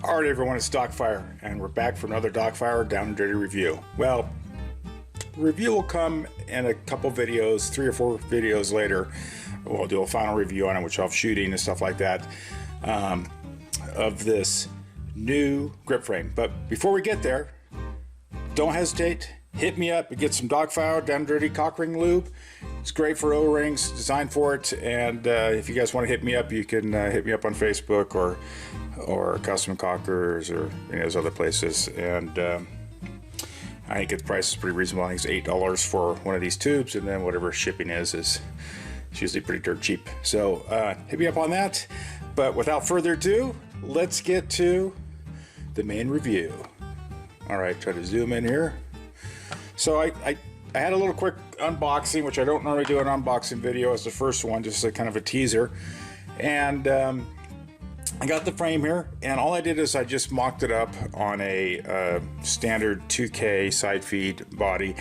Alright everyone, it's Dogfire, and we're back for another Dogfire Down and Dirty review. Well, the review will come in a couple videos, 3 or 4 videos later. We'll do a final review on it, which I'll have shooting and stuff like that, of this new grip frame. But before we get there, don't hesitate. Hit me up and get some Dogfire Down and Dirty cock ring lube. It's great for O-rings, designed for it. And if you guys want to hit me up, you can hit me up on Facebook or Custom Cockers or any of those other places. And I think the price is pretty reasonable. I think it's $8 for one of these tubes, and then whatever shipping is it's usually pretty dirt cheap. So hit me up on that. But without further ado, let's get to the main review. All right, try to zoom in here. So I had a little quick unboxing, which I don't normally do an unboxing video as the first one, just a kind of a teaser. And I got the frame here, and all I did is I just mocked it up on a standard 2K side feed body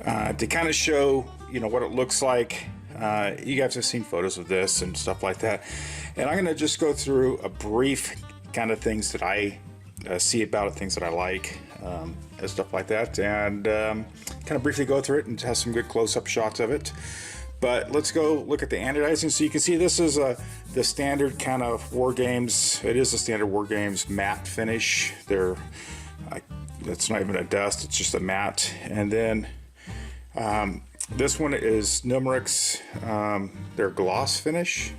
to kind of show, you know, what it looks like. You guys have seen photos of this and stuff like that. And I'm going to just go through a brief kind of things that I see about it, things that I like, and stuff like that, and kind of briefly go through it and have some good close-up shots of it. But let's go look at the anodizing. So you can see this is the standard kind of War Games. It is a standard War Games matte finish. It's not even a dust, it's just a matte. And then this one is Nummech's their gloss finish.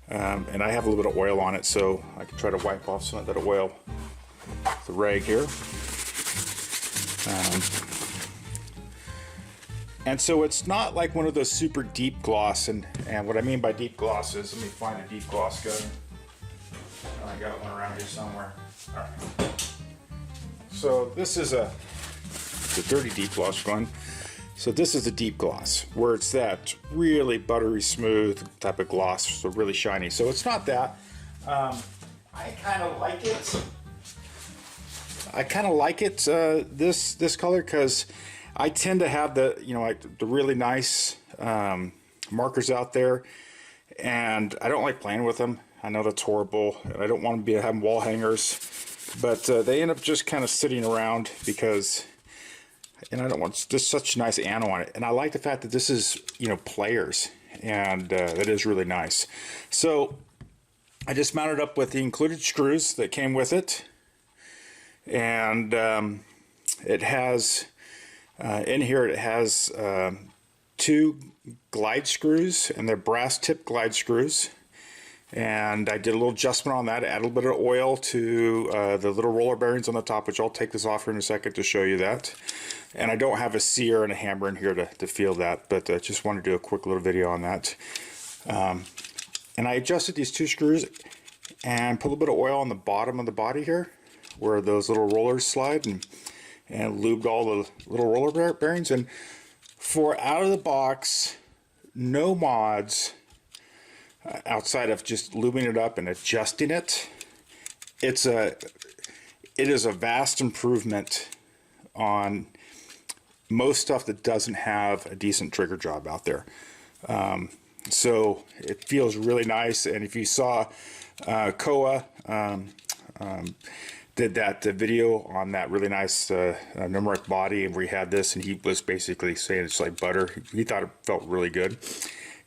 And I have a little bit of oil on it, so I can try to wipe off some of that oil with the rag here. And so it's not like one of those super deep gloss, and what I mean by deep gloss is, let me find a deep gloss gun. I got one around here somewhere. All right. So this is the dirty deep gloss one. So this is the deep gloss, where it's that really buttery smooth type of gloss, so really shiny. So it's not that. I kind of like it. This color, because I tend to have the, you know, like the really nice markers out there, and I don't like playing with them. I know that's horrible, and I don't want to be having wall hangers, but they end up just kind of sitting around because, and I don't want just such nice ano on it. And I like the fact that this is, you know, players, and that is really nice. So I just mounted up with the included screws that came with it, and it has in here it has 2 glide screws, and they're brass tip glide screws. And I did a little adjustment on that, add a little bit of oil to the little roller bearings on the top, which I'll take this off here in a second to show you that. And I don't have a sear and a hammer in here to feel that, but I just want to do a quick little video on that. And I adjusted these 2 screws and put a little bit of oil on the bottom of the body here, where those little rollers slide, and lubed all the little roller bearings. And for out of the box, no mods, outside of just lubing it up and adjusting it, it is a vast improvement on most stuff that doesn't have a decent trigger job out there. So it feels really nice. And if you saw Koa did that video on that really nice Nummech body, and we had this, and he was basically saying it's like butter. He thought it felt really good.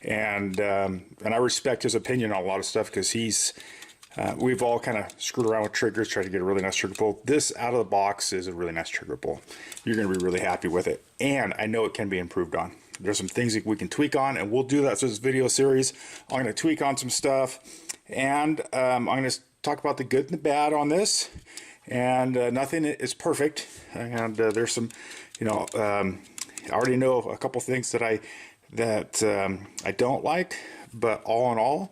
And I respect his opinion on a lot of stuff, because we've all kind of screwed around with triggers, tried to get a really nice trigger pull. This out of the box is a really nice trigger pull. You're going to be really happy with it, and I know it can be improved on. There's some things that we can tweak on, and we'll do that through this video series. I'm going to tweak on some stuff, and I'm going to talk about the good and the bad on this. And nothing is perfect, and there's some, you know, I already know a couple things that I don't like, but all in all,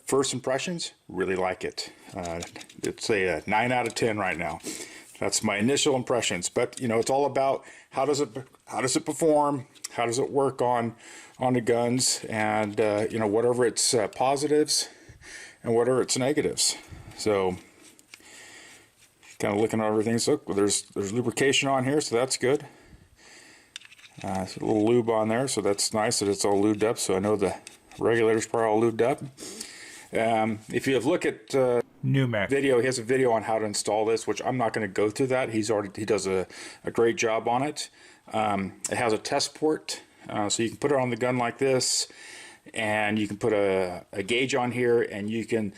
first impressions, really like it. It's a 9 out of 10 right now. That's my initial impressions. But you know, it's all about how does it perform, how does it work on the guns, and you know, whatever its positives and whatever its negatives. So kind of looking at everything. So look, there's lubrication on here, so that's good. A little lube on there, so that's nice that it's all lubed up. So I know the regulator's probably all lubed up. If you have look at Nummech. video. He has a video on how to install this, which I'm not going to go through that. He does a great job on it. It has a test port, so you can put it on the gun like this, and you can put a gauge on here, and you can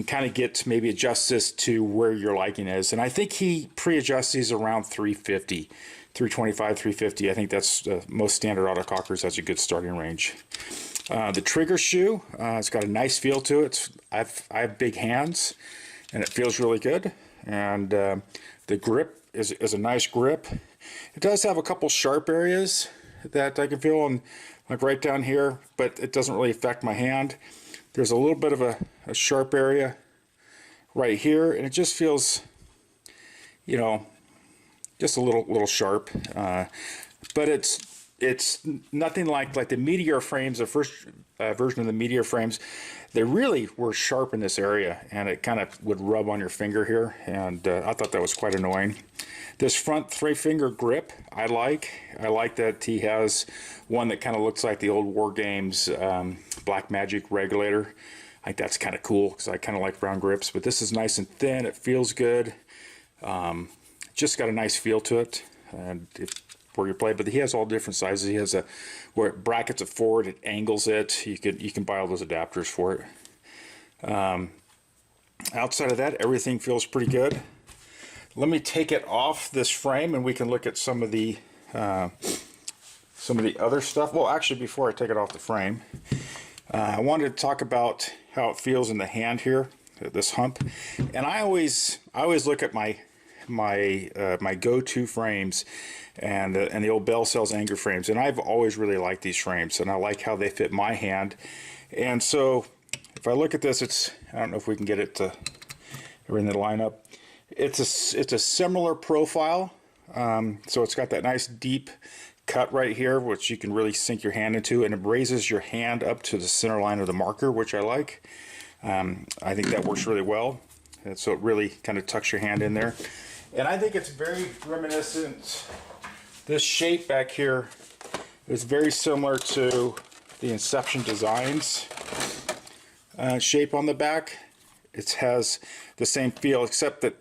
kind of maybe adjust this to where your liking is. And I think he pre-adjusts these around 350, 325, 350. I think that's most standard autocockers. That's a good starting range. The trigger shoe, it's got a nice feel to it. I have big hands, and it feels really good. And the grip is a nice grip. It does have a couple sharp areas that I can feel, on, like right down here, but it doesn't really affect my hand. There's a little bit of a sharp area right here, and it just feels, you know, just a little sharp. But it's nothing like the Meteor frames, the first version of the Meteor frames. They really were sharp in this area, and it kind of would rub on your finger here, and I thought that was quite annoying. This front 3-finger grip, I like that he has one that kind of looks like the old War Games Black Magic regulator. I think that's kind of cool, because I kind of like round grips, but this is nice and thin. It feels good. Just got a nice feel to it, and where you play. But he has all different sizes. He has where it brackets it forward, it angles it. You can buy all those adapters for it. Outside of that, everything feels pretty good. Let me take it off this frame, and we can look at some of the other stuff. Well, actually, before I take it off the frame, I wanted to talk about how it feels in the hand here, this hump. And I always look at my go-to frames, and the old Bell Cells Anger frames, and I've always really liked these frames, and I like how they fit my hand. And so if I look at this, I don't know if we can get it to in the lineup. It's a similar profile, so it's got that nice deep cut right here, which you can really sink your hand into, and it raises your hand up to the center line of the marker, which I like. I think that works really well, and so it really kind of tucks your hand in there. And I think it's very reminiscent. This shape back here is very similar to the Inception Designs shape on the back. It has the same feel, except that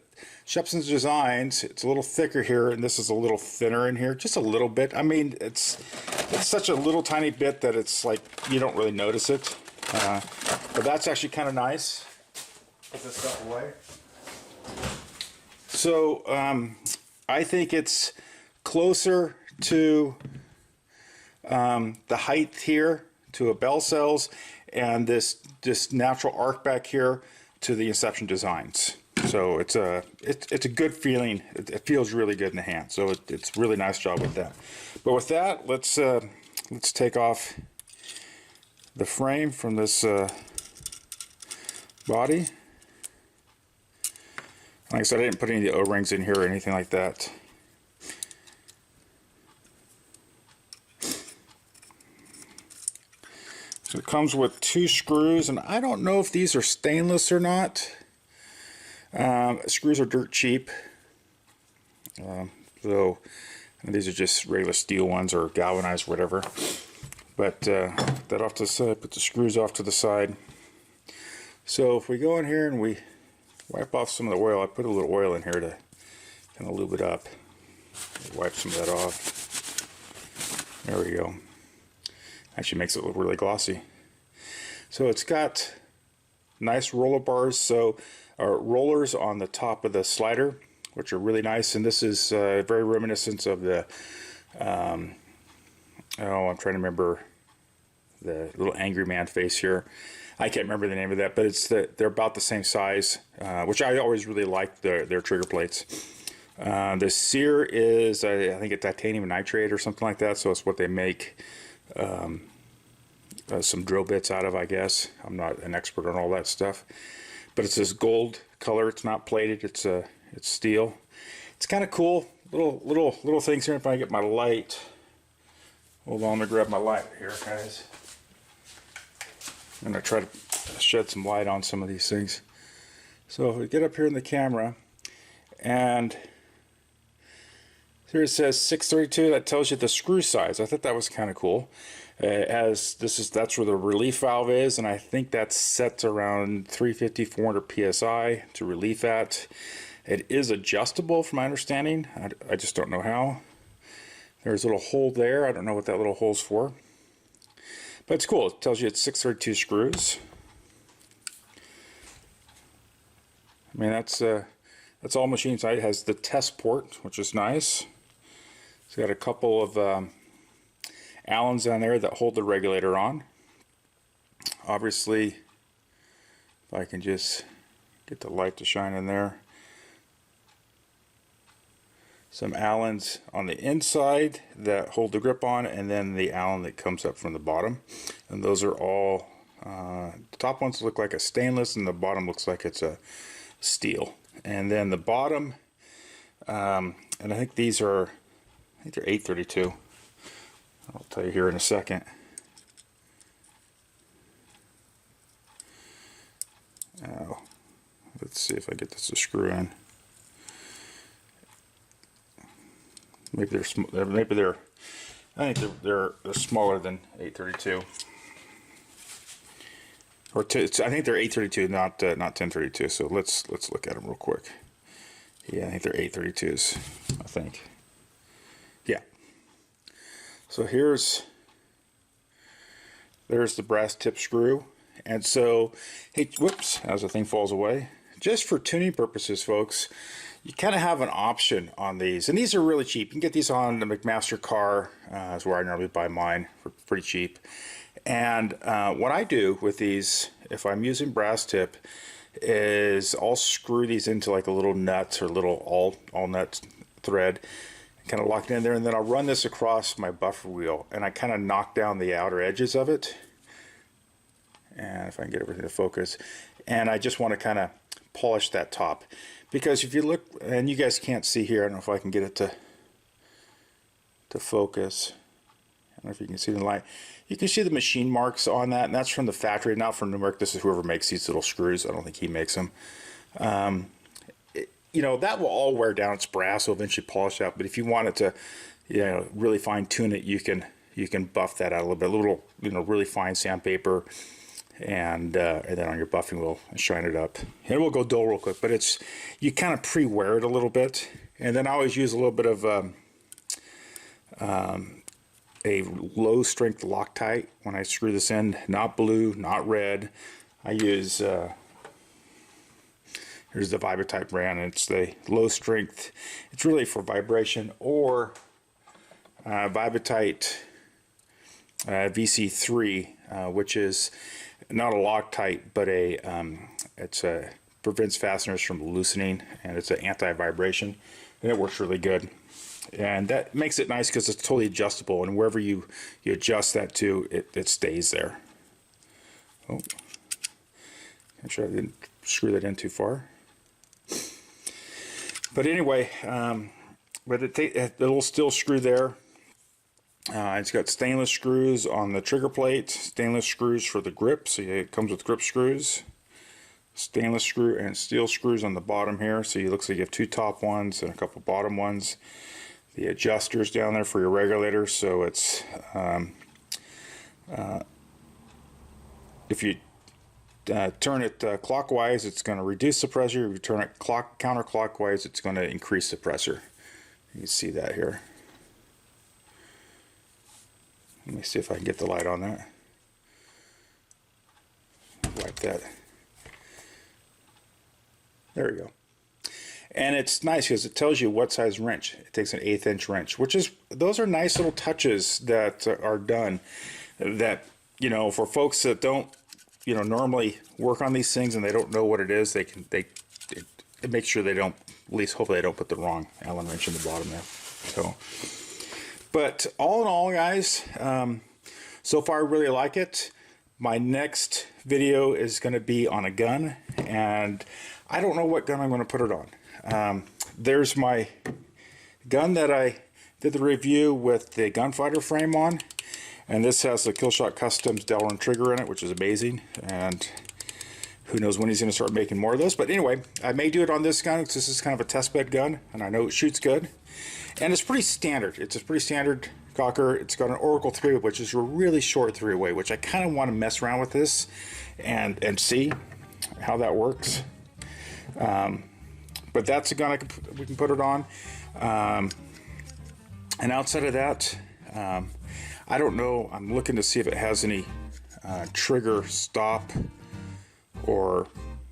Shepson's Designs, it's a little thicker here, and this is a little thinner in here, just a little bit. I mean, it's such a little tiny bit that it's like you don't really notice it. But that's actually kind of nice. Put this stuff away. So I think it's closer to the height here to a Bell Cells, and this natural arc back here to the Inception Designs. So it's a good feeling. It feels really good in the hand. So it's a really nice job with that. But with that, let's take off the frame from this body. Like I said, I didn't put any of the O-rings in here or anything like that. So it comes with 2 screws, and I don't know if these are stainless or not. Screws are dirt cheap. So these are just regular steel ones or galvanized, whatever. But that off to the side, put the screws off to the side. So if we go in here and we wipe off some of the oil, I put a little oil in here to kind of lube it up. Wipe some of that off. There we go. Actually makes it look really glossy. So it's got nice roller bars, so rollers on the top of the slider, which are really nice. And this is very reminiscent of the I'm trying to remember the little angry man face here. I can't remember the name of that, but they're about the same size, which I always really liked their trigger plates. The sear is, I think, a titanium nitrate or something like that, so it's what they make some drill bits out of, I guess. I'm not an expert on all that stuff, but it's this gold color. It's not plated. It's steel. It's kind of cool. Little things here. If I get my light, hold on, to grab my light here, guys. I'm going to try to shed some light on some of these things. So if we get up here in the camera, and Here it says 632. That tells you the screw size. I thought that was kind of cool. That's where the relief valve is, and I think that's set to around 350, 400 psi to relief at. It is adjustable, from my understanding. I just don't know how. There's a little hole there. I don't know what that little hole's for, but it's cool. It tells you it's 632 screws. I mean, that's all machine side. It has the test port, which is nice. It's got a couple of Allens down there that hold the regulator on. Obviously, if I can just get the light to shine in there. Some Allens on the inside that hold the grip on, and then the Allen that comes up from the bottom. And those are all, the top ones look like a stainless and the bottom looks like it's a steel. And then the bottom, and I think these are, I think they're 832. I'll tell you here in a second. Oh, let's see if I get this to screw in. Maybe they're I think they're smaller than 832. Or I think they're 832, not 1032. So let's look at them real quick. Yeah, I think they're 832s. I think. Yeah. So there's the brass tip screw, and so hey, whoops, as the thing falls away. Just for tuning purposes, folks, you kind of have an option on these, and these are really cheap. You can get these on the McMaster car, is where I normally buy mine for pretty cheap. And what I do with these, if I'm using brass tip, is I'll screw these into like a little nut or little all nut thread, kind of lock it in there, and then I'll run this across my buffer wheel, and I kind of knock down the outer edges of it. And if I can get everything to focus, and I just want to kind of polish that top, because if you look, and you guys can't see here, I don't know if I can get it to focus. I don't know if you can see the light. You can see the machine marks on that, and that's from the factory, not from Nummech. This is whoever makes these little screws. I don't think he makes them. You know, that will all wear down. It's brass, so eventually polish out. But if you want it to, you know, really fine tune it, you can buff that out a little bit, really fine sandpaper, and then on your buffing wheel and shine it up. And it will go dull real quick, but it's, you kind of pre-wear it a little bit. And then I always use a little bit of a low strength Loctite when I screw this in. Not blue, not red. I use here's the Vibratite brand, and it's the low strength. It's really for vibration, or Vibratite VC3, which is not a Loctite, but it's prevents fasteners from loosening, and it's an anti-vibration, and it works really good. And that makes it nice because it's totally adjustable, and wherever you adjust that to, it stays there. Oh, I'm sure I didn't screw that in too far. But anyway, but it'll still screw there. It's got stainless screws on the trigger plate, stainless screws for the grip, so it comes with grip screws. Stainless screw and steel screws on the bottom here, so it looks like you have two top ones and a couple bottom ones. The adjusters down there for your regulator, so it's if you turn it clockwise, it's going to reduce the pressure. If you turn it counterclockwise, it's going to increase the pressure. You can see that here. Let me see if I can get the light on that. Wipe that. There we go. And it's nice because it tells you what size wrench. It takes an 1/8 inch wrench, which is, those are nice little touches that are done, that, you know, for folks that don't, you know, normally work on these things and they don't know what it is, it makes sure they don't, at least hopefully they don't put the wrong Allen wrench in the bottom there. So, but all in all, guys, so far I really like it. My next video is going to be on a gun, and I don't know what gun I'm going to put it on. There's my gun that I did the review with the gunfighter frame on, and this has the Killshot Customs Delrin trigger in it, which is amazing. And Who knows when he's going to start making more of those. But anyway, I may do it on this gun because this is kind of a test bed gun, and I know it shoots good. And it's pretty standard. It's a pretty standard cocker. It's got an Oracle 3-way, which is a really short 3-way, which I kind of want to mess around with this and see how that works. But that's a gun we can put it on. And outside of that, I don't know. I'm looking to see if it has any trigger stop or,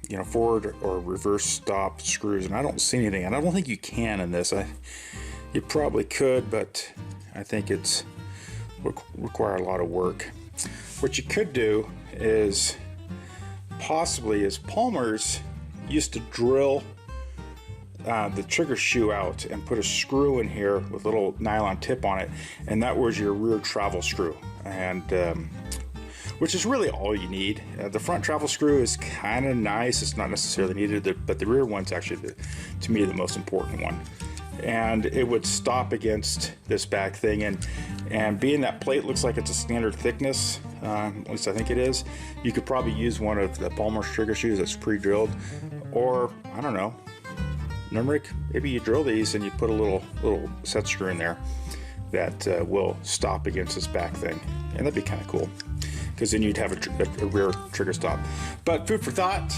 you know, forward or reverse stop screws, and I don't see anything. And I don't think you can in this. You probably could, but I think it's require a lot of work. What you could do is Palmer's used to drill the trigger shoe out and put a screw in here with a little nylon tip on it, and that was your rear travel screw, and which is really all you need. The front travel screw is kind of nice. It's not necessarily needed, but the rear one's actually, to me, the most important one. And it would stop against this back thing, and being that plate looks like it's a standard thickness, at least I think it is, you could probably use one of the Palmer's trigger shoes that's pre-drilled, or I don't know, Nummech, maybe you drill these and you put a little set screw in there that will stop against this back thing, and that'd be kind of cool, because then you'd have a rear trigger stop. But food for thought.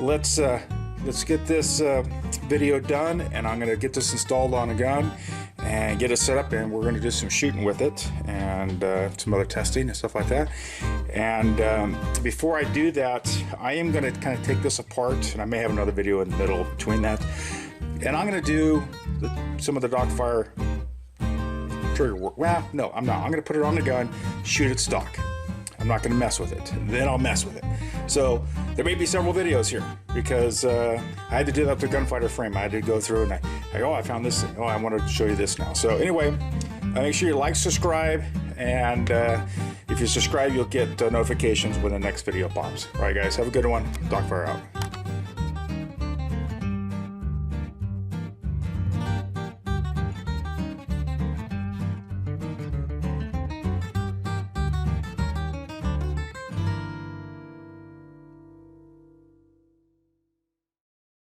Let's get this video done, and I'm going to get this installed on a gun and get it set up, and we're going to do some shooting with it and some other testing and stuff like that. And before I do that, I am going to kind of take this apart, and I may have another video in the middle between that, and I'm going to do some of the Dockfire trigger work. Well, no, I'm not. I'm going to put it on the gun, shoot it stock. I'm not going to mess with it. Then I'll mess with it. So there may be several videos here, because I had to do that with the gunfighter frame. I had to go through and I found this thing. Oh, I want to show you this now. So anyway, make sure you like, subscribe, and if you subscribe, you'll get notifications when the next video pops. All right, guys, have a good one. Dockfire out.